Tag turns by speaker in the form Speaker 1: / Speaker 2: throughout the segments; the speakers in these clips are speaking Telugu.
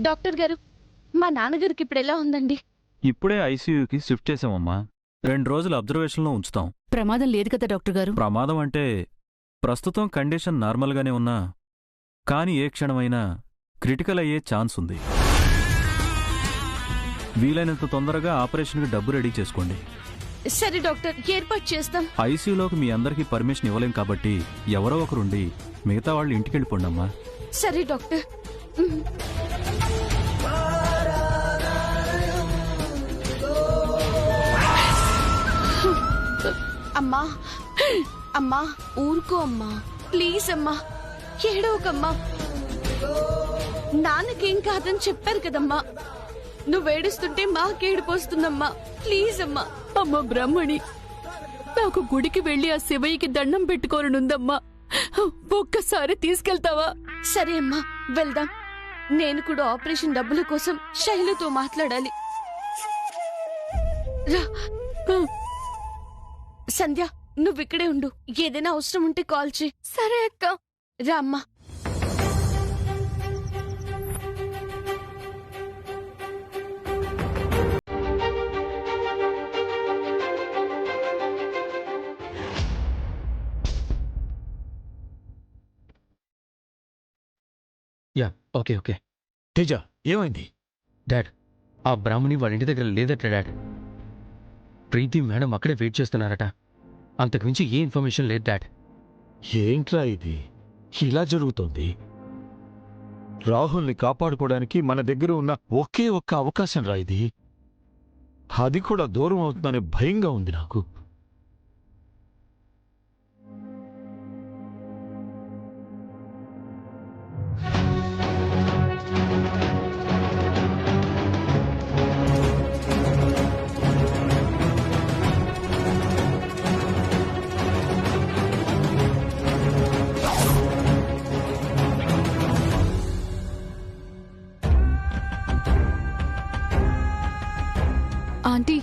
Speaker 1: డాక్టర్ గారు, మా నాన్నగారికి ఇప్పుడు ఎలా ఉందండి?
Speaker 2: ఇప్పుడే ఐసీయూకి షిఫ్ట్ చేసామమ్మా. 2 రోజులు అబ్జర్వేషన్లో ఉంచుతాం.
Speaker 3: ప్రమాదం లేదు కదా డాక్టర్ గారు?
Speaker 2: ప్రమాదం అంటే ప్రస్తుతం కండిషన్ నార్మల్గానే ఉన్నా కానీ ఏ క్షణమైనా క్రిటికల్ అయ్యే ఛాన్స్ ఉంది. వీలైనంత తొందరగా ఆపరేషన్కి డబ్బు రెడీ చేసుకోండి.
Speaker 1: సరే డాక్టర్, ఏర్పాటు చేస్తాం.
Speaker 2: ఐసీయూలోకి మీ అందరికీ పర్మిషన్ ఇవ్వలేం కాబట్టి ఎవరో ఒకరుండి మిగతా వాళ్ళు ఇంటికెళ్ళిపోండమ్మా.
Speaker 1: సరే డాక్టర్. అమ్మా అమ్మా, ఊరుకో అమ్మా, ప్లీజ్ అమ్మా, ఏడవకమ్మా. నాన్నకేం కాదని చెప్పారు కదమ్మా. నువ్వేడుస్తుంటే మాకేడిపోస్తుందమ్మా. ప్లీజ్ అమ్మా.
Speaker 3: అమ్మ బ్రహ్మణి, నాకు గుడికి వెళ్లి ఆ శివయ్యకి దండం పెట్టుకోనుందమ్మా. ఒక్కసారి తీసుకెళ్తావా?
Speaker 1: సరే అమ్మా, వెళ్దాం. నేను కూడా ఆపరేషన్ డబ్బుల కోసం శైలుతో మాట్లాడాలి. రా సంధ్య, నువ్విక్కడే ఉండు. ఏదైనా అవసరం ఉంటే కాల్ చేయి.
Speaker 3: సరే అక్క.
Speaker 1: రా అమ్మా.
Speaker 4: Yeah, okay okay.
Speaker 5: తేజ, ఏమైంది?
Speaker 4: డాడ్, ఆ బ్రాహ్మణి వాళ్ళ ఇంటి దగ్గర లేదట డాడ్. ప్రీతి మేడం అక్కడే వెయిట్ చేస్తున్నారట. అంతకుమించి ఏ ఇన్ఫర్మేషన్ లేదు డాడ్.
Speaker 5: ఏంట్రా ఇది ఇలా జరుగుతోంది? రాహుల్ని కాపాడుకోవడానికి మన దగ్గర ఉన్న ఒకే ఒక్క అవకాశం రా ఇది. అది కూడా దూరం అవుతుందనే భయంగా ఉంది నాకు.
Speaker 3: ఆంటీ,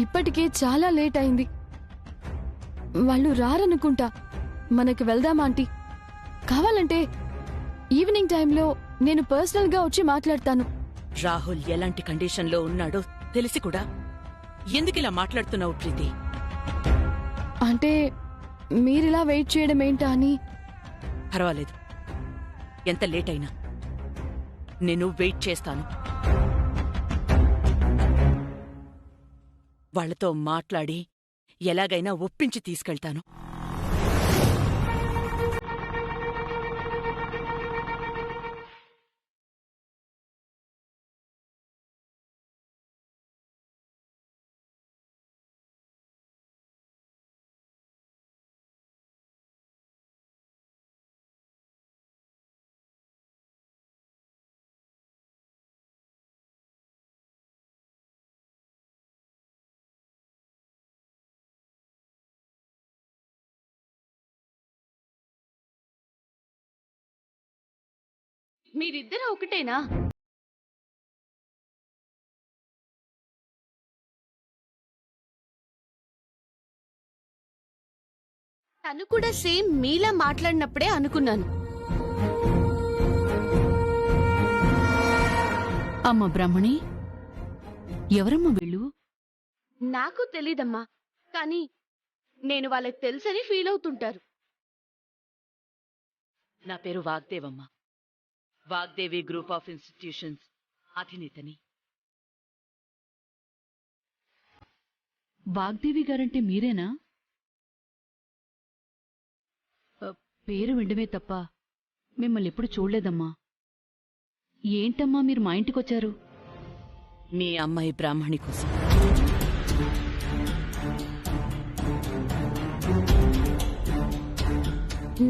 Speaker 3: ఇప్పటికే చాలా లేట్ అయింది. వాళ్ళు రారనుకుంటా. మనకి వెళ్దాం ఆంటీ. కావాలంటే ఈవినింగ్ టైంలో నేను పర్సనల్గా వచ్చి మాట్లాడతాను.
Speaker 6: రాహుల్ ఎలాంటి కండిషన్లో ఉన్నాడో తెలిసి కూడా ఎందుకిలా మాట్లాడుతున్నావు ప్రీతి?
Speaker 3: అంటే మీరిలా వెయిట్ చేయడం ఏంటా అని.
Speaker 6: పర్వాలేదు, ఎంత లేట్ అయినా నేను వెయిట్ చేస్తాను. వాళ్లతో మాట్లాడి ఎలాగైనా ఒప్పించి తీసుకెళ్తాను.
Speaker 1: మీరిద్దరూ ఒకటేనా? తను కూడా సేమ్ మీలా మాట్లాడినప్పుడే అనుకున్నాను.
Speaker 3: అమ్మ బ్రాహ్మణి, ఎవరమ్మా వీళ్ళు?
Speaker 1: నాకు తెలీదమ్మా, కానీ నేను వాళ్ళకి తెలుసని ఫీల్ అవుతుంటారు.
Speaker 6: నా పేరు Vagdevamma. Vagdevi group of institutions అధినేతని.
Speaker 3: వాగ్దేవి గారంటే మీరేనా? పేరు వినడమే తప్ప మిమ్మల్ని ఎప్పుడు చూడలేదమ్మా. ఏంటమ్మా మీరు మా ఇంటికొచ్చారు?
Speaker 6: మీ అమ్మాయి బ్రాహ్మణి కోసం.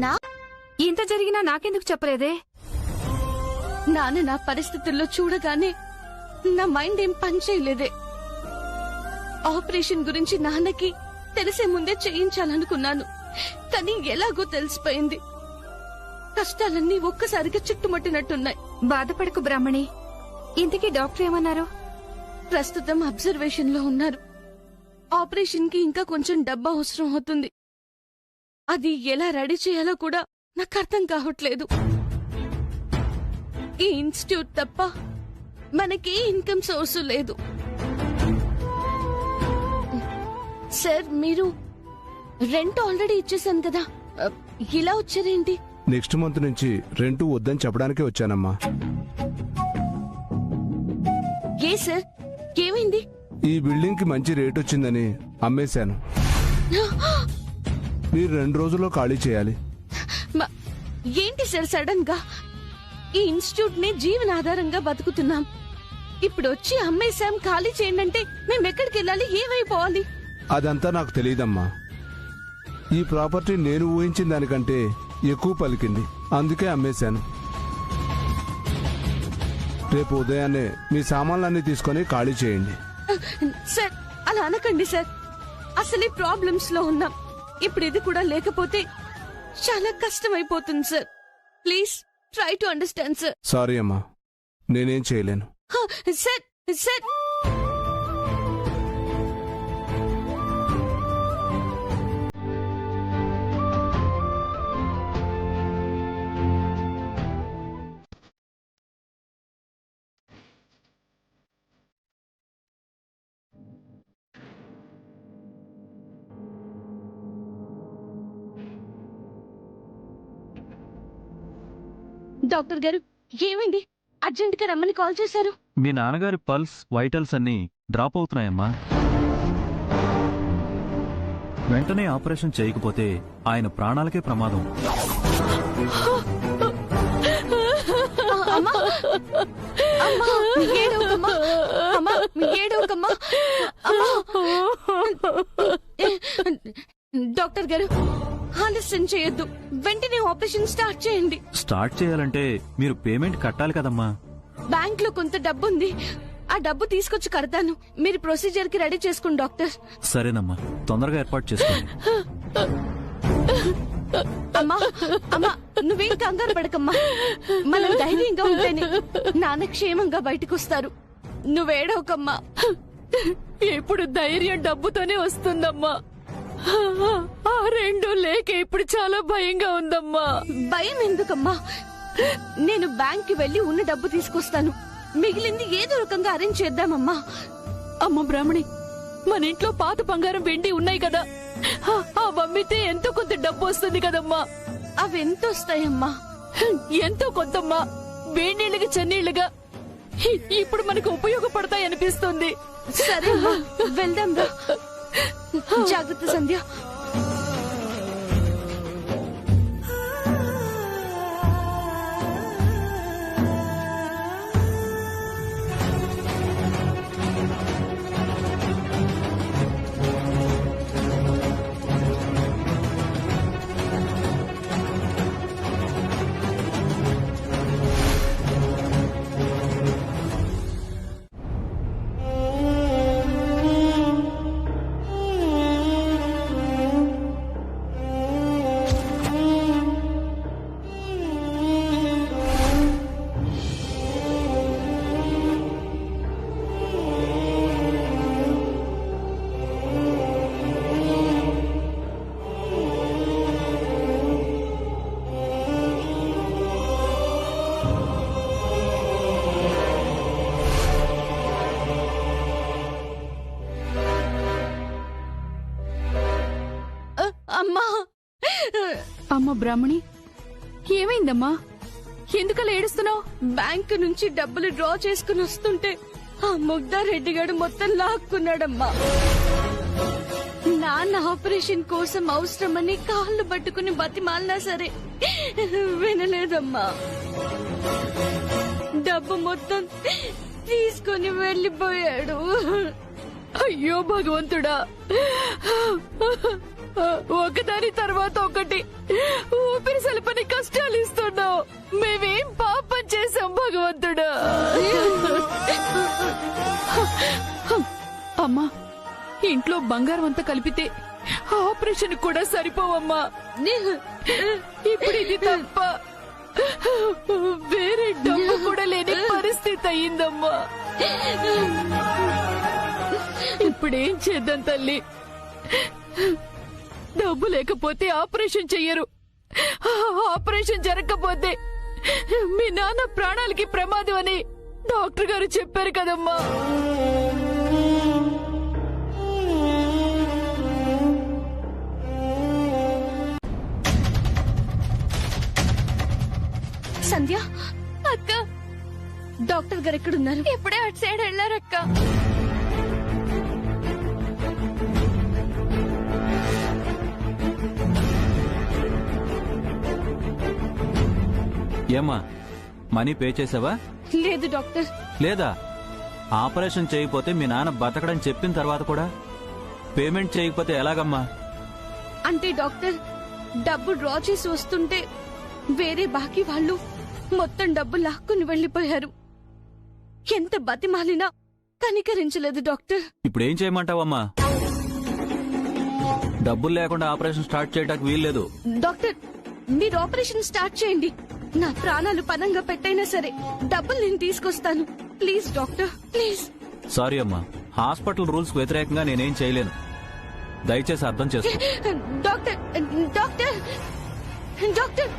Speaker 1: నా
Speaker 3: ఇంత జరిగినా నాకెందుకు చెప్పలేదే?
Speaker 1: నాన్న నా పరిస్థితుల్లో చూడగానే నా మైండ్ ఏం పనిచేయలేదే. ఆపరేషన్ గురించి నాన్నకి తెలిసే ముందే చేయించాలనుకున్నాను, కానీ ఎలాగో తెలిసిపోయింది. కష్టాలన్నీ ఒక్కసారిగా చుట్టుముట్టినట్టున్నాయి.
Speaker 3: బాధపడకు బ్రాహ్మణి. ఇంతకీ డాక్టర్ ఏమన్నారు?
Speaker 1: ప్రస్తుతం అబ్జర్వేషన్ లో ఉన్నారు. ఆపరేషన్ కి ఇంకా కొంచెం డబ్బు అవసరం అవుతుంది. అది ఎలా రెడీ చేయాలో కూడా నాకు అర్థం కావట్లేదు. ఈ ఇన్స్టిట్యూట్ తప్ప మనకి ఇన్కమ్ సోర్స్ లేదు. సార్, మీరు రెంట్ ఆల్రెడీ ఇచ్చేసాను కదా, ఇలా వచ్చారేంటి?
Speaker 7: నెక్స్ట్ మంత్ నుంచి రెంట్ వద్దని చెప్పడానికే వచ్చానమ్మా.
Speaker 1: ఏ సార్, ఏమైంది?
Speaker 7: ఈ బిల్డింగ్ కి మంచి రేట్ వచ్చిందని అమ్మేశాను. మీరు 2 రోజుల్లో ఖాళీ చేయాలి.
Speaker 1: ఏంటి సార్ సడన్ గా? ఈ ఇన్స్టిట్యూట్ ని జీవనాధారంగా బతుకుతున్నాం, ఇప్పుడు వచ్చి అమ్మేశాం ఖాళీ చేయండి అంటే మేము ఎక్కడికి వెళ్ళాలి, ఏమైపోవాలి?
Speaker 7: అదంతా నాకు తెలియదమ్మా. ఈ ప్రాపర్టీ నేను ఊహించిన దానికంటే ఎక్కువ పలికింది, అందుకే అమ్మేశాను. రేపు ఉదయాన్నే మీ సామాన్లన్నీ తీసుకొని ఖాళీ చేయండి.
Speaker 1: సార్, అలా అనకండి సార్, అసలే ప్రాబ్లమ్స్ లో ఉన్నాం. ఇప్పుడు ఇది కూడా లేకపోతే చాలా కష్టమైపోతుంది sir. Please try to understand sir.
Speaker 7: Sorry అమ్మా, నేనేం చేయలేను.
Speaker 1: సార్ సార్ డాక్టర్ గారు, ఏమైంది? అర్జెంట్ గా రమ్మని కాల్ చేశారు.
Speaker 2: మీ నాన్నగారి పల్స్, వైటల్స్ అన్నీ డ్రాప్ అవుతున్నాయమ్మా. వెంటనే ఆపరేషన్ చేయకపోతే ఆయన ప్రాణాలకే ప్రమాదం.
Speaker 1: అమ్మా, అమ్మా, ఏడవకమ్మా, అమ్మా, ఏడవకమ్మా, అమ్మా. డాక్టర్ గారు, ఆలస్యం చేయొద్దు, వెంటనే ఆపరేషన్ స్టార్ట్ చేయండి.
Speaker 2: స్టార్ట్ చేయాలంటే మీరు పేమెంట్ కట్టాలి కదమ్మా.
Speaker 1: బ్యాంక్ లో కొంత డబ్బు ఉంది, ఆ డబ్బు తీసుకొచ్చి కడతాను. మీరు ప్రొసీజర్ కి రెడీ చేసుకోండి డాక్టర్.
Speaker 2: సరేనమ్మా, తొందరగా ఏర్పాటు చేసుకోండి.
Speaker 1: అమ్మా, అమ్మా, నువ్వేం కంగారు పడకమ్మా. మనం ధైర్యంగా ఉంటేనే నాన్న క్షేమంగా బయటకు వస్తారు. నువ్వేడవకమ్మా.
Speaker 3: ఇప్పుడు ధైర్యం డబ్బుతోనే వస్తుందమ్మా. ఆ రెండు లేక ఇప్పుడు చాలా భయంగా ఉందమ్మా.
Speaker 1: భయం ఎందుకమ్మా? నేను బ్యాంక్ కి వెళ్లి ఉన్న డబ్బు తీసుకొస్తాను, మిగిలింది ఏదో రకంగా అరేంజ్ చేద్దామమ్మా.
Speaker 3: అమ్మ బ్రాహ్మణి, మన ఇంట్లో పాత బంగారం వెండి ఉన్నాయి కదా, ఆ అమ్మితే ఎంతో కొంత డబ్బు వస్తుంది కదమ్మా.
Speaker 1: అవెంత వస్తాయమ్మా?
Speaker 3: ఎంతో కొంతమ్మా, వేడినీళ్ళగా చన్నీళ్లుగా ఇప్పుడు మనకు ఉపయోగపడతాయి అనిపిస్తుంది.
Speaker 1: సరే అమ్మా, వెళ్దాం రా. జాగ్రత్త సంధ్య. అమ్మా,
Speaker 3: అమ్మ బ్రాహ్మణి, ఏమైందమ్మా? ఎందుకలా ఏడుస్తున్నావు?
Speaker 1: బ్యాంక్ నుంచి డబ్బులు డ్రా చేసుకుని వస్తుంటే ఆ ముగ్ధారెడ్డి గారు మొత్తం లాక్కున్నాడమ్మా. నాన్న ఆపరేషన్ కోసం అవసరమని కాళ్ళు పట్టుకుని బతిమాలినా సరే వినలేదమ్మా. డబ్బు మొత్తం తీసుకుని వెళ్లిపోయాడు.
Speaker 3: అయ్యో భగవంతుడా, ఒకదాని తర్వాత ఒకటి ఊపిరి సలపని కష్టాలు ఇస్తున్నావు. మేమేం పాపం చేశాం భగవంతుడా? అమ్మా, ఇంట్లో బంగారం అంతా కలిపితే ఆపరేషన్ కూడా సరిపోవమ్మా. ఇప్పుడు ఇది తప్ప వేరే డబ్బు కూడా లేని పరిస్థితి అయిందమ్మా. ఇప్పుడేం చేద్దాం తల్లి? డబ్బు లేకపోతే ఆపరేషన్ చెయ్యరు, ఆపరేషన్ జరగకపోతే మీ నాన్న ప్రాణాలకి ప్రమాదం అని డాక్టర్ గారు చెప్పారు కదమ్మా.
Speaker 1: సంధ్య,
Speaker 3: అక్క,
Speaker 1: డాక్టర్ గారు ఎక్కడున్నారు?
Speaker 3: ఇప్పుడే అటు సైడ్ వెళ్ళారక్క.
Speaker 2: ఏమ్మా, మనీ పే చేసావా?
Speaker 1: లేదు డాక్టర్.
Speaker 2: లేదా? ఆపరేషన్ చేయకపోతే మీ నాన్న బతకడం చెప్పిన తర్వాత కూడా పేమెంట్ చేయకపోతే ఎలాగమ్మా?
Speaker 1: అంటే డాక్టర్, డబ్బు డ్రా చేసి వస్తుంటే వేరే బాకీ వాళ్ళు మొత్తం డబ్బు లాక్కుని వెళ్లిపోయారు. ఎంత బతిమాలినా కనికరించలేదు డాక్టర్.
Speaker 2: ఇప్పుడు ఏం చేయమంటావమ్మా? డబ్బులు లేకుండా ఆపరేషన్ స్టార్ట్ చేయడానికి వీల్లేదు.
Speaker 1: డాక్టర్, మీరు ఆపరేషన్ స్టార్ట్ చేయండి. నా ప్రాణాలు పనంగా పెట్టైనా సరే డబ్బులు నేను తీసుకొస్తాను. Please doctor, please.
Speaker 2: సారీ అమ్మా, హాస్పిటల్ రూల్స్ వ్యతిరేకంగా నేనేం చేయలేను. దయచేసి అర్థం చేసుకో.
Speaker 1: Doctor, doctor, doctor.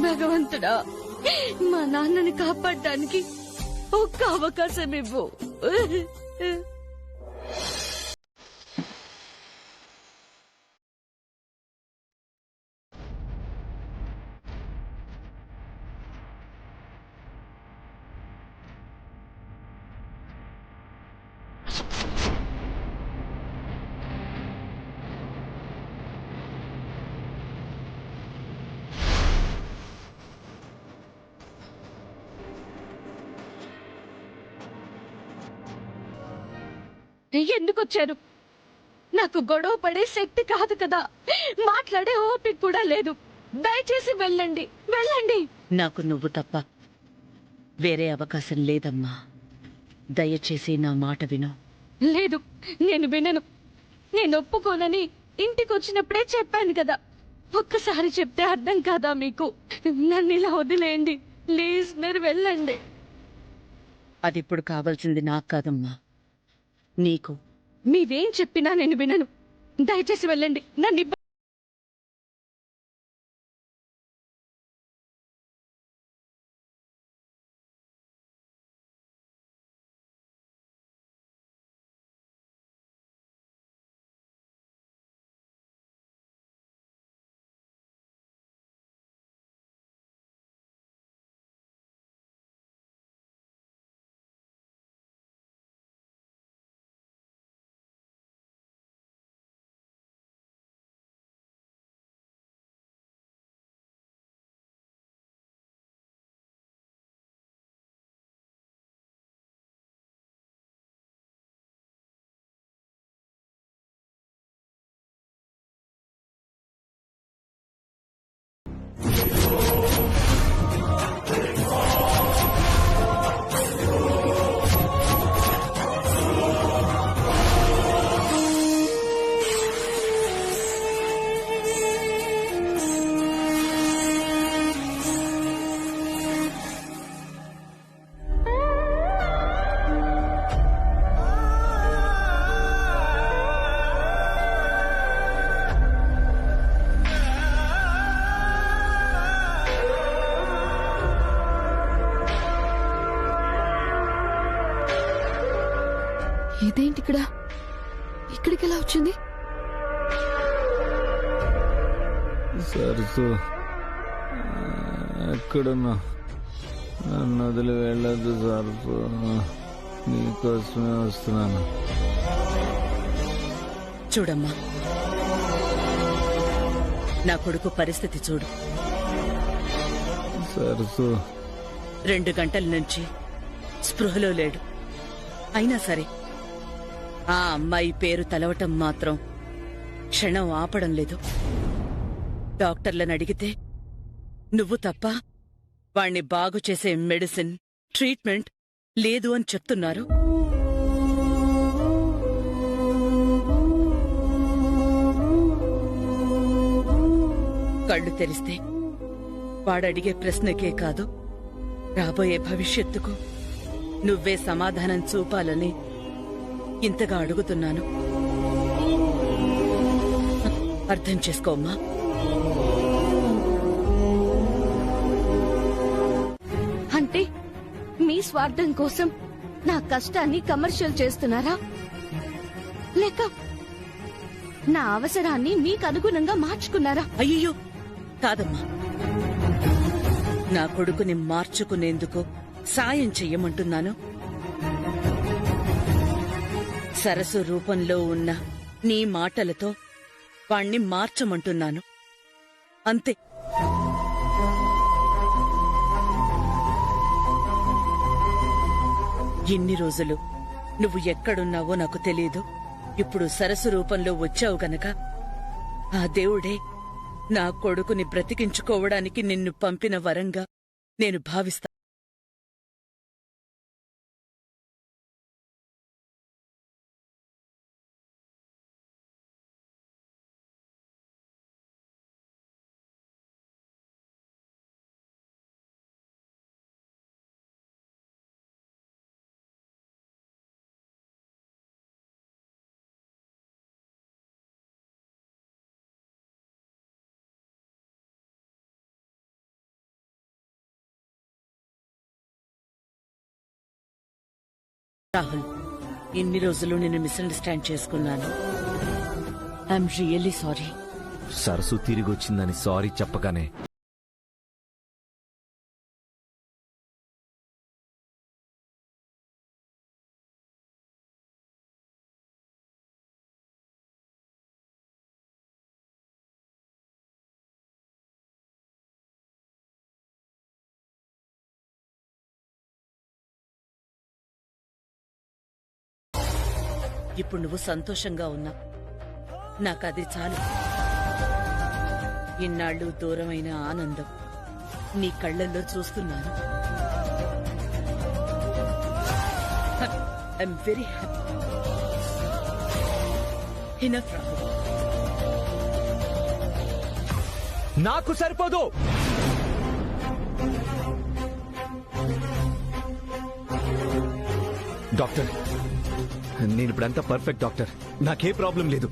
Speaker 1: భగవంతుడా, మా నాన్నని కాపాడడానికి ఒక్క అవకాశం ఇవ్వు. ఎందుకొచ్చారు? నాకు గొడవ పడే శక్తి కాదు కదా, మాట్లాడే ఓపిక కూడా లేదు. దయచేసి వెళ్ళండి, వెళ్ళండి.
Speaker 6: నాకు నువ్వు తప్ప వేరే అవకాశం లేదమ్మా. దయచేసి నా మాట విను.
Speaker 1: లేదు, నేను వినను. నేను ఒప్పుకోనని ఇంటికి వచ్చినప్పుడే చెప్పాను కదా. ఒక్కసారి చెప్తే అర్థం కాదా మీకు? నన్ను ఇలా వదిలేయండి ప్లీజ్. మీరు వెళ్ళండి.
Speaker 6: అది ఇప్పుడు కావాల్సింది నాకు కాదమ్మా, నీకు.
Speaker 1: మీరేం చెప్పినా నేను వినను. దయచేసి వెళ్ళండి. నన్ను
Speaker 3: ఇదేంటి ఇక్కడ? ఇక్కడికి ఎలా వచ్చింది?
Speaker 2: సరసు, ఎక్కడున్నా నన్ను వదిలి వెళ్ళదు సరసు. నీకోసమే వస్తున్నాను.
Speaker 6: చూడమ్మా, నా కొడుకు పరిస్థితి చూడు.
Speaker 2: సరసు,
Speaker 6: 2 గంటల నుంచి స్పృహలో లేడు. అయినా సరే ఆ అమ్మాయి పేరు తలవటం మాత్రం క్షణం ఆపడం లేదు. డాక్టర్లను అడిగితే నువ్వు తప్ప వాణ్ణి బాగు చేసే మెడిసిన్, ట్రీట్మెంట్ లేదు అని చెప్తున్నారు. కళ్ళు తెరిస్తే వాడడిగే ప్రశ్నకే కాదు, రాబోయే భవిష్యత్తుకు నువ్వే సమాధానం చూపాలని ఇంతగా అడుగుతున్నాను. అర్థం చేసుకోమ్మా.
Speaker 1: అంటే మీ స్వార్థం కోసం నా కష్టాన్ని కమర్షియల్ చేస్తున్నారా, లేక నా అవసరాన్ని మీకు అనుగుణంగా మార్చుకున్నారా?
Speaker 6: అయ్యో కాదమ్మా, నా కొడుకుని మార్చుకునేందుకు సాయం చెయ్యమంటున్నాను. సరస్సు రూపంలో ఉన్న నీ మాటలతో వాణ్ణి మార్చమంటున్నాను, అంతే. ఇన్ని రోజులు నువ్వు ఎక్కడున్నావో నాకు తెలీదు. ఇప్పుడు సరస్సు రూపంలో వచ్చావు గనక ఆ దేవుడే నా కొడుకుని బ్రతికించుకోవడానికి నిన్ను పంపిన వరంగా నేను భావిస్తా. రాహుల్, ఇన్ని రోజులు నేను మిస్అండర్స్టాండ్ చేసుకున్నాను. I'm really sorry.
Speaker 8: సరస్సు తిరిగొచ్చిందని సారీ చెప్పగానే
Speaker 6: ఇప్పుడు నువ్వు సంతోషంగా ఉన్నావు, నాకది చాలు. ఇన్నాళ్ళు దూరమైన ఆనందం నీ కళ్ళల్లో చూస్తున్నాను. I'm very happy. Enough Rahul.
Speaker 8: నాకు సరిపోదు. డాక్టర్, నేను ఇప్పుడంతా పర్ఫెక్ట్ డాక్టర్. నాకే ప్రాబ్లం లేదు.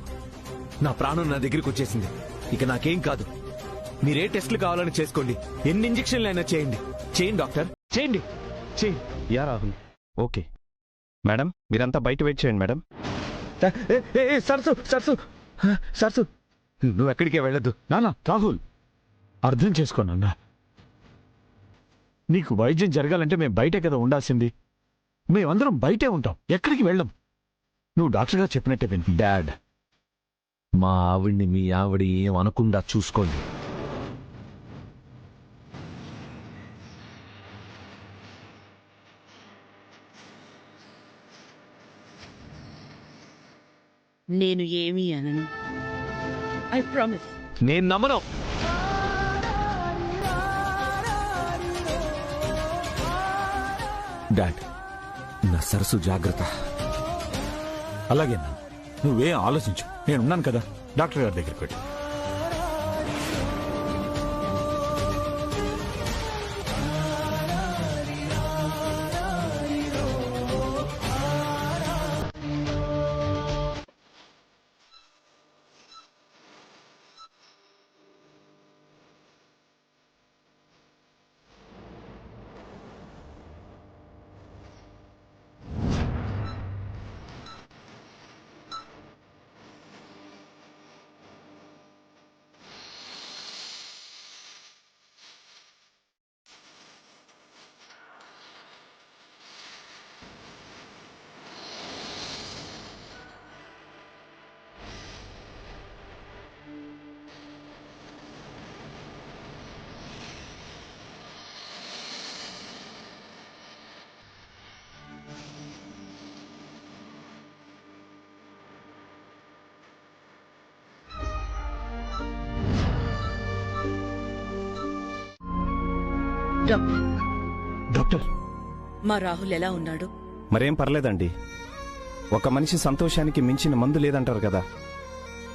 Speaker 8: నా ప్రాణం నా దగ్గరికి వచ్చేసింది. ఇక నాకేం కాదు. మీరే టెస్టులు కావాలని చేసుకోండి. ఎన్ని ఇంజెక్షన్లు అయినా చేయండి. చేయండి డాక్టర్, చేయండి.
Speaker 9: Yeah Rahul, okay. మేడం, మీరంతా బయట వెయిట్ చేయండి మేడం.
Speaker 5: సరసు సరసు సరసు,
Speaker 8: నువ్వు ఎక్కడికే వెళ్ళొద్దు.
Speaker 5: నానా రాహుల్, అర్థం చేసుకోనన్నా. నీకు వైద్యం జరగాలంటే మేము బయటే కదా ఉండాల్సింది. మేమందరం బయటే ఉంటాం, ఎక్కడికి వెళ్ళం. నువ్వు డాక్టర్గా చెప్పినట్టే విను.
Speaker 8: డాడ్, మా ఆవిడ్ని మీ ఆవిడ ఏం అనకుండా చూసుకోండి.
Speaker 6: నేను ఏమీ అనను. I promise.
Speaker 8: నేను నమ్మను. డాడ్, నా సరస్సు జాగ్రత్త.
Speaker 5: అలాగే నువ్వేం ఆలోచించు, నేనున్నాను కదా. డాక్టర్ గారి దగ్గరికి వెళ్ళి. డాక్టర్,
Speaker 6: మా రాహుల్ ఎలా ఉన్నాడు?
Speaker 9: మరేం పర్లేదండి. ఒక మనిషి సంతోషానికి మించిన మందు లేదంటారు కదా.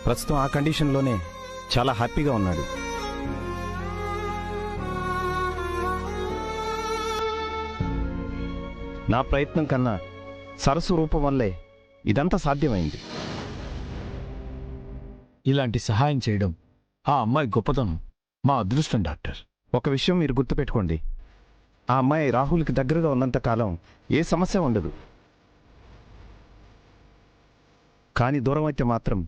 Speaker 9: ప్రస్తుతం ఆ కండిషన్లోనే చాలా హ్యాపీగా ఉన్నాడు. నా ప్రయత్నం కన్నా సరస్సు రూపం వల్లే ఇదంతా సాధ్యమైంది.
Speaker 5: ఇలాంటి సహాయం చేయడం ఆ అమ్మాయి గొప్పతనం, మా అదృష్టం డాక్టర్.
Speaker 9: ఒక విషయం మీరు గుర్తుపెట్టుకోండి, ఆ అమ్మాయి రాహుల్కి దగ్గరగా ఉన్నంతకాలం ఏ సమస్య ఉండదు. కానీ దూరం అయితే మాత్రం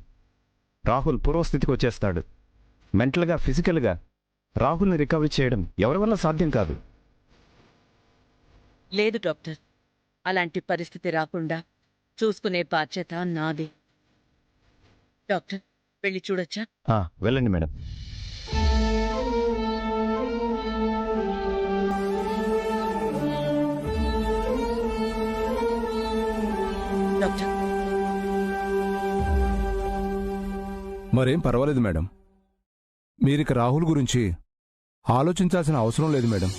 Speaker 9: రాహుల్ పూర్వస్థితికి వచ్చేస్తాడు. మెంటల్గా, ఫిజికల్గా రాహుల్ని రికవరీ చేయడం ఎవరి వల్ల సాధ్యం కాదు.
Speaker 6: లేదు డాక్టర్, అలాంటి పరిస్థితి రాకుండా చూసుకునే బాధ్యత నాది. డాక్టర్, వెళ్ళి చూడొచ్చా?
Speaker 9: వెళ్ళండి మేడం.
Speaker 6: డాక్టర్,
Speaker 7: మరేం పర్వాలేదు మేడం. మీరిక రాహుల్ గురించి ఆలోచించాల్సిన అవసరం లేదు మేడం.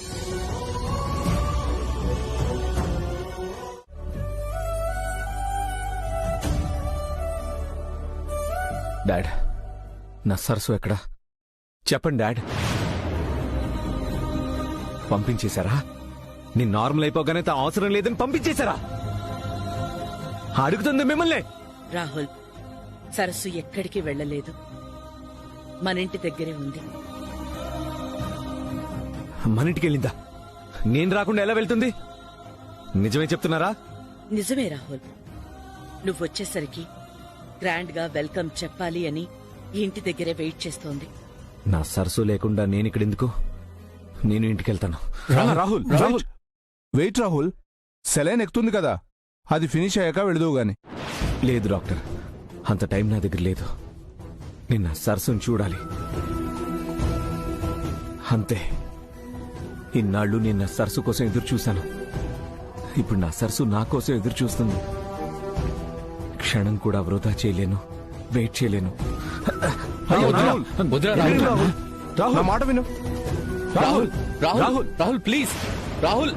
Speaker 8: డాడ్, నా సరస్సు ఎక్కడా? చెప్పండి డాడ్. పంపించేశారా? నేను నార్మల్ అయిపోగానే తా అవసరం లేదని పంపించేశారా? అడుగుతుంది మిమ్మల్ని.
Speaker 6: రాహుల్, సరస్సు ఎక్కడికి వెళ్ళలేదు, మన ఇంటి దగ్గరే ఉంది.
Speaker 8: మన ఇంటికి వెళ్ళిందా? నేను రాకుండా ఎలా వెళ్తుంది? నిజమే చెప్తున్నారా?
Speaker 6: నిజమే రాహుల్, నువ్వొచ్చేసరికి గ్రాండ్ గా వెల్కమ్ చెప్పాలి అని ఈ ఇంటి దగ్గరే వెయిట్ చేస్తోంది.
Speaker 8: నా సరస్సు లేకుండా నేను ఇక్కడ ఎందుకు? నేను ఇంటికి వెళ్తాను.
Speaker 7: రాహుల్, వెయిట్ రాహుల్, సెలైన్ ఎక్కుతుంది కదా, అది ఫినిష్ అయ్యాక వెళదువు గాని.
Speaker 8: లేదు డాక్టర్, అంత టైం నా దగ్గర లేదు. నేను నా సరస్సును చూడాలి అంతే. ఇన్నాళ్ళు నేను నా సరస్సు కోసం ఎదురు చూశాను. ఇప్పుడు నా సరస్సు నా కోసం ఎదురు చూస్తుంది. క్షణం కూడా వృధా చేయలేను, వెయిట్ చేయలేను.
Speaker 7: నా మాట విను.
Speaker 4: రాహుల్, రాహుల్, రాహుల్ ప్లీజ్, రాహుల్.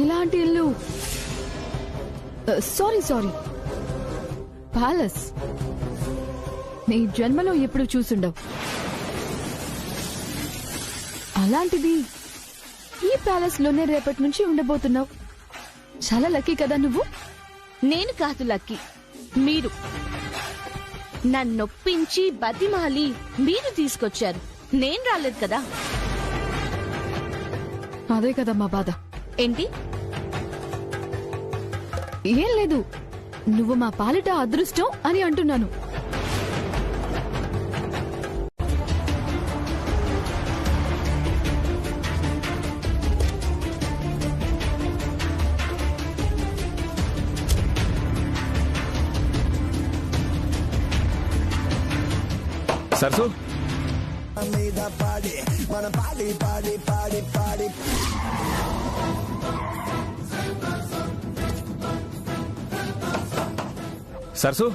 Speaker 3: ఇలాంటి ఇల్లు, సారీ ప్యాలెస్ నీ జన్మలో ఎప్పుడు చూసుండవు. అలాంటిది ఈ ప్యాలెస్ లోనే రేపటి నుంచి ఉండబోతున్నావు. చాలా లక్కీ కదా నువ్వు.
Speaker 1: నేను కాదు లక్కీ, మీరు. నన్నొప్పించి బతిమాలి మీరు తీసుకొచ్చారు, నేను రాలేదు కదా.
Speaker 3: అదే కదా మా బాధ.
Speaker 1: ఏంటి?
Speaker 3: ఏం లేదు, నువ్వు మా పాలిట అదృష్టం అని అంటున్నాను.
Speaker 8: సరస్సు, సరస్సు,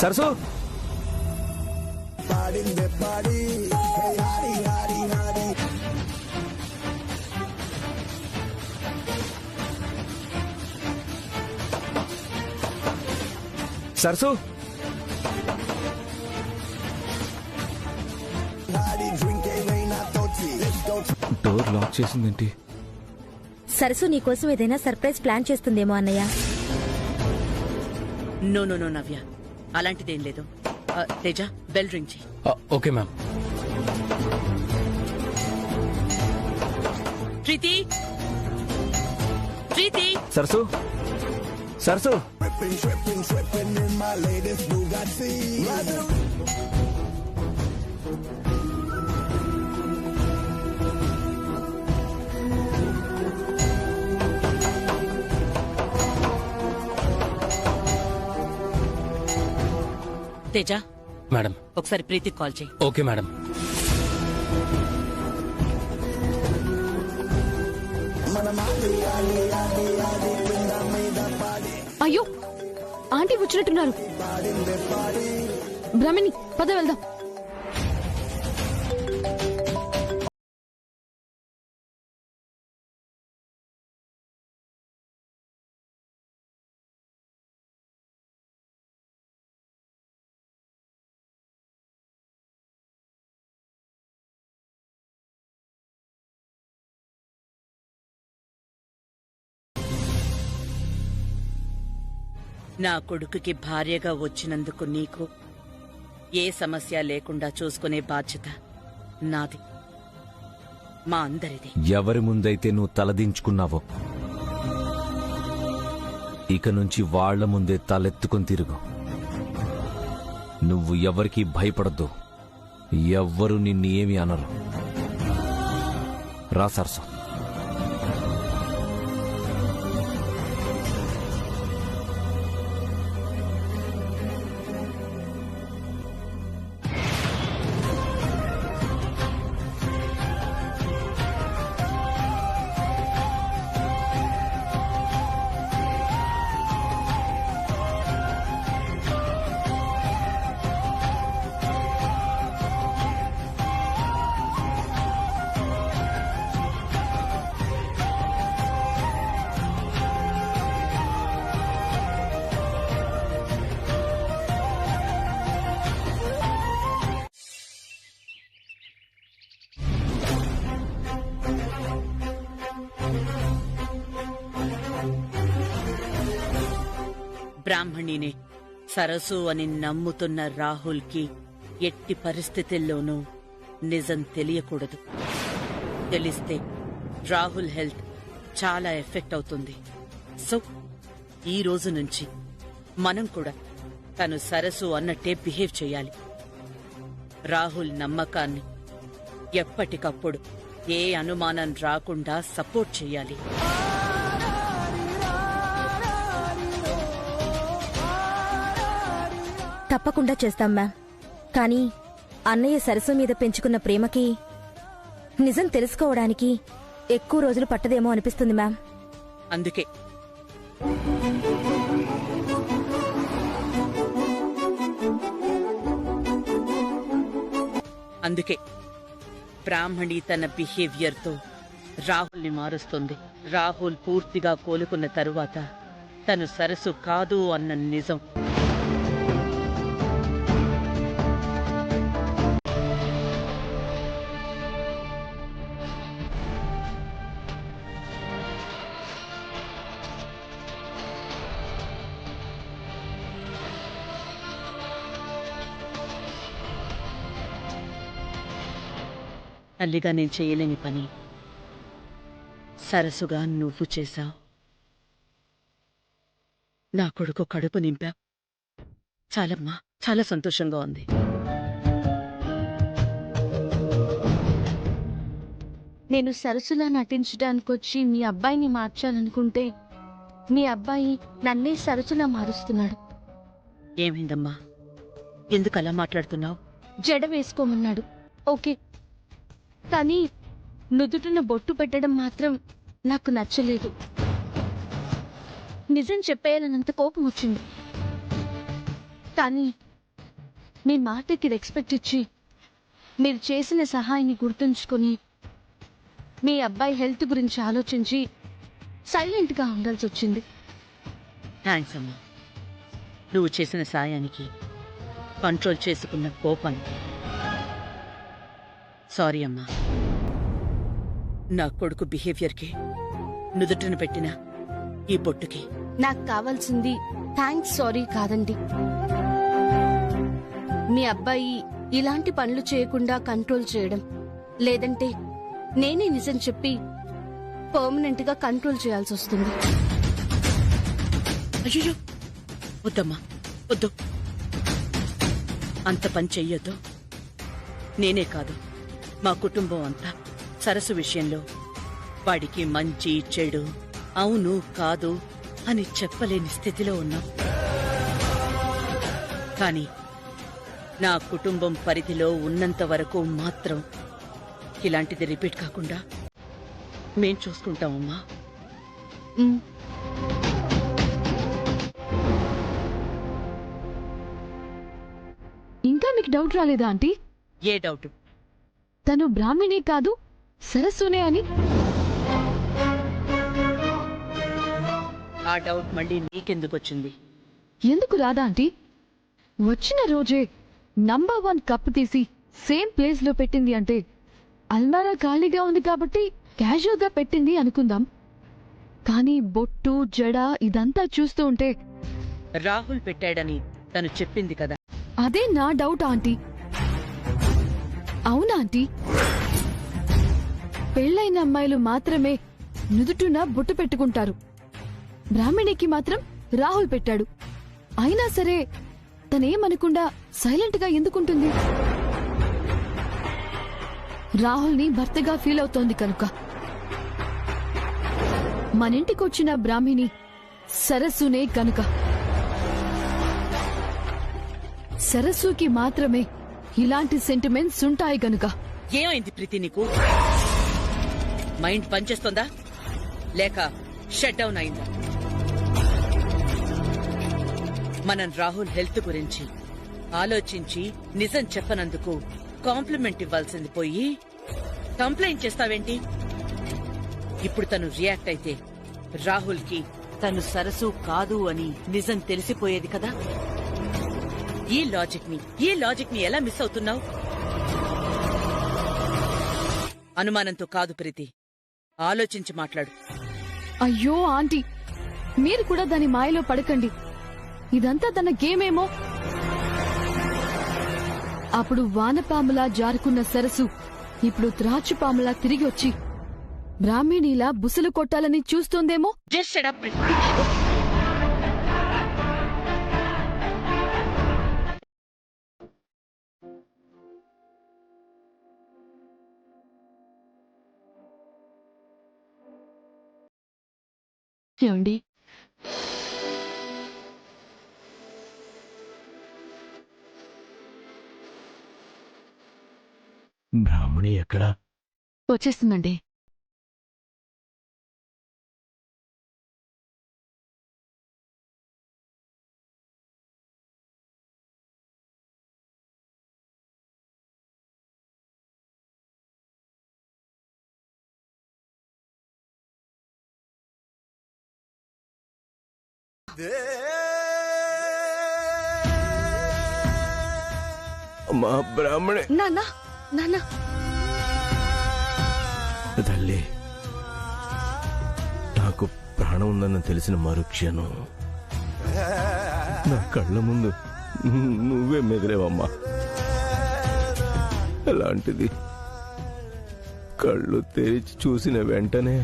Speaker 8: సరస్సు. సరస్సు, డోర్ లాక్ చేసిందేంటి?
Speaker 10: సరస్సు నీకోసం ఏదైనా సర్ప్రైజ్ ప్లాన్ చేస్తుందేమో అన్నయ్య.
Speaker 6: నో నో నో నవ్య, అలాంటిదేం లేదు. తేజ, బెల్ రింగ్ చేయి.
Speaker 4: Okay ma'am.
Speaker 6: ప్రీతి, ప్రీతి.
Speaker 8: సరస్సు, సరస్సు.
Speaker 6: తేజ,
Speaker 4: మేడం.
Speaker 6: ఒకసారి ప్రీతికి కాల్ చేయి.
Speaker 4: Okay madam.
Speaker 3: అయ్యో, ఆంటీ వచ్చినట్టున్నారు. బ్రహ్మిణి, పద వెళ్దాం.
Speaker 6: నా కొడుకుకి భార్యగా వచ్చినందుకు నీకు ఏ సమస్య లేకుండా చూసుకునే బాధ్యత నాది, మా అందరిది.
Speaker 8: ఎవరి ముందైతే నువ్వు తలదించుకున్నావో ఇక నుంచి వాళ్ల ముందే తలెత్తుకుని తిరుగు. నువ్వు ఎవరికీ భయపడద్దు, ఎవ్వరూ నిన్ను ఏమీ అనరు. రా సరసం.
Speaker 6: బ్రాహ్మణినే సరసు అని నమ్ముతున్న రాహుల్కి ఎట్టి పరిస్థితుల్లోనూ నిజం తెలియకూడదు. తెలిస్తే రాహుల్ హెల్త్ చాలా ఎఫెక్ట్ అవుతుంది. సో ఈ రోజు నుంచి మనం కూడా తను సరసు అన్నట్టే బిహేవ్ చేయాలి. రాహుల్ నమ్మకాన్ని ఎప్పటికప్పుడు ఏ అనుమానం రాకుండా సపోర్ట్ చేయాలి.
Speaker 10: తప్పకుండా చేస్తాం మ్యామ్. కానీ అన్నయ్య సరస్సు మీద పెంచుకున్న ప్రేమకి నిజం తెలుసుకోవడానికి ఎక్కువ రోజులు పట్టదేమో అనిపిస్తుంది మ్యామ్.
Speaker 6: అందుకే బ్రాహ్మణి తన బిహేవియర్తో రాహుల్ని మారుస్తుంది. రాహుల్ పూర్తిగా కోలుకున్న తరువాత తను సరస్సు కాదు అన్న నిజం తల్లిగా నేను చేయలేని పని సరసుగా నువ్వు చేశావు. నా కొడుకు కడుపు నింపావు. చాలమ్మా, చాలా సంతోషంగా ఉంది.
Speaker 1: నేను సరస్సులా నటించడానికొచ్చి మీ అబ్బాయిని మార్చాలనుకుంటే మీ అబ్బాయి నన్నే సరస్సులా మారుస్తున్నాడు.
Speaker 6: ఏమైందమ్మా, ఎందుకు అలా మాట్లాడుతున్నావు?
Speaker 1: జడ వేసుకోమన్నాడు, ఓకే, కానీ నుదుటిన బొట్టు పెట్టడం మాత్రం నాకు నచ్చలేదు. నిజం చెప్పేయాలన్నంత కోపం వచ్చింది. కానీ మీ మాటకి రెస్పెక్ట్ ఇచ్చి మీరు చేసిన సహాయాన్ని గుర్తుంచుకొని మీ అబ్బాయి హెల్త్ గురించి ఆలోచించి సైలెంట్గా ఉండాల్సి వచ్చింది.
Speaker 6: థ్యాంక్స్ అమ్మా. నువ్వు చేసిన సాయానికి కంట్రోల్ చేసుకున్న కోపానికి. సారీ అమ్మా. నా కొడుకు బిహేవియర్కి, నుదుటిన పెట్టిన ఈ బొట్టుకి
Speaker 1: నాకు కావాల్సింది థ్యాంక్స్ సారీ కాదండి. మీ అబ్బాయి ఇలాంటి పనులు చేయకుండా కంట్రోల్ చేయడం, లేదంటే నేనే నిజం చెప్పి పర్మనెంట్ గా కంట్రోల్ చేయాల్సి వస్తుంది.
Speaker 6: అయ్యో, వద్దమ్మా, వద్దు. అంత పని చెయ్యొద్దు. నేనే కాదు, మా కుటుంబం అంతా సరస్సు విషయంలో వాడికి మంచి చెడు, అవును కాదు అని చెప్పలేని స్థితిలో ఉన్నాం. కానీ నా కుటుంబం పరిధిలో ఉన్నంత వరకు మాత్రం ఇలాంటిది రిపీట్ కాకుండా మేం చూసుకుంటామమ్మా.
Speaker 3: ఇంకా మీకు డౌట్ రాలేదా ఆంటీ?
Speaker 6: ఏ డౌట్?
Speaker 3: తను బ్రాహ్మణే కాదు సరస్సునే అని.
Speaker 6: ఆ డౌట్ మళ్ళీ నీకెందుకొచ్చింది?
Speaker 3: ఎందుకు రాదా ఆంటీ? వచ్చిన రోజే నంబర్ 1 కప్పు తీసి సేమ్ ప్లేస్ లో పెట్టింది అంటే అల్మారా ఖాళీగా ఉంది కాబట్టి క్యాజువల్ గా పెట్టింది అనుకుందాం. కానీ బొట్టు జడ ఇదంతా చూస్తూ ఉంటే
Speaker 6: రాహుల్ పెట్టాడని తను చెప్పింది కదా.
Speaker 3: అదే నా డౌట్ ఆంటీ. అవునా ఆంటీ? పెళ్ళైన అమ్మాయిలు మాత్రమే నుదుటున బొట్టు పెట్టుకుంటారు. బ్రాహ్మణికి మాత్రం రాహుల్ పెట్టాడు. అయినా సరే తనేమనకుండా సైలెంట్ గా ఎందుకుంటుంది? రాహుల్ని భర్తగా ఫీల్ అవుతోంది కనుక. మనింటికొచ్చిన బ్రాహ్మిణి సరస్సునే కనుక. సరస్సుకి మాత్రమే ఇలాంటి సెంటిమెంట్స్ ఉంటాయి గనుక.
Speaker 6: ఏమైంది ప్రీతి నీకు? మైండ్ పనిచేస్తుందా లేక షట్ డౌన్ అయిందా? మనం రాహుల్ హెల్త్ గురించి ఆలోచించి నిజం చెప్పనందుకు కాంప్లిమెంట్ ఇవ్వాల్సింది పోయి కంప్లైంట్ చేస్తావేంటి? ఇప్పుడు తను రియాక్ట్ అయితే రాహుల్ కి తను సరస్సు కాదు అని నిజం తెలిసిపోయేది కదా. ఈ లాజిక్ ని ఎలా మిస్ అవుతున్నావు? అనుమానంతో కాదు ప్రీతి, ఆలోచించి మాట్లాడు.
Speaker 3: అయ్యో ఆంటీ, మీరు కూడా దాని మాయలో పడకండి. ఇదంతా తన గేమేమో. అప్పుడు వానపాములా జారుకున్న సరస్సు ఇప్పుడు త్రాచుపాములా తిరిగి వచ్చి బ్రాహ్మణిలా బుసలు కొట్టాలని చూస్తోందేమో.
Speaker 6: జస్ట్ షట్ అప్ ప్రీతి.
Speaker 3: ఏమండి,
Speaker 5: బ్రాహ్మణి ఎక్కడా?
Speaker 3: వచ్చేస్తుందండి.
Speaker 8: అమ్మా బ్రాహ్మణి.
Speaker 1: నాన్న నాన్న
Speaker 8: తల్లి, నాకు ప్రాణం ఉందని తెలిసిన మరుక్షణం నా కళ్ళ ముందు నువ్వే మెదిలేవమ్మా. అలాంటిది కళ్ళు తెరిచి చూసిన వెంటనే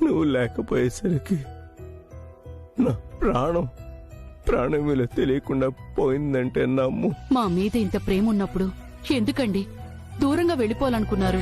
Speaker 8: నువ్వు లేకపోయేసరికి నా ప్రాణం విలువ తెలియకుండా పోయిందంటే నమ్ము.
Speaker 3: మా మీద ఇంత ప్రేమ ఉన్నప్పుడు ఎందుకండి దూరంగా వెళ్ళిపోవాలనుకున్నారు?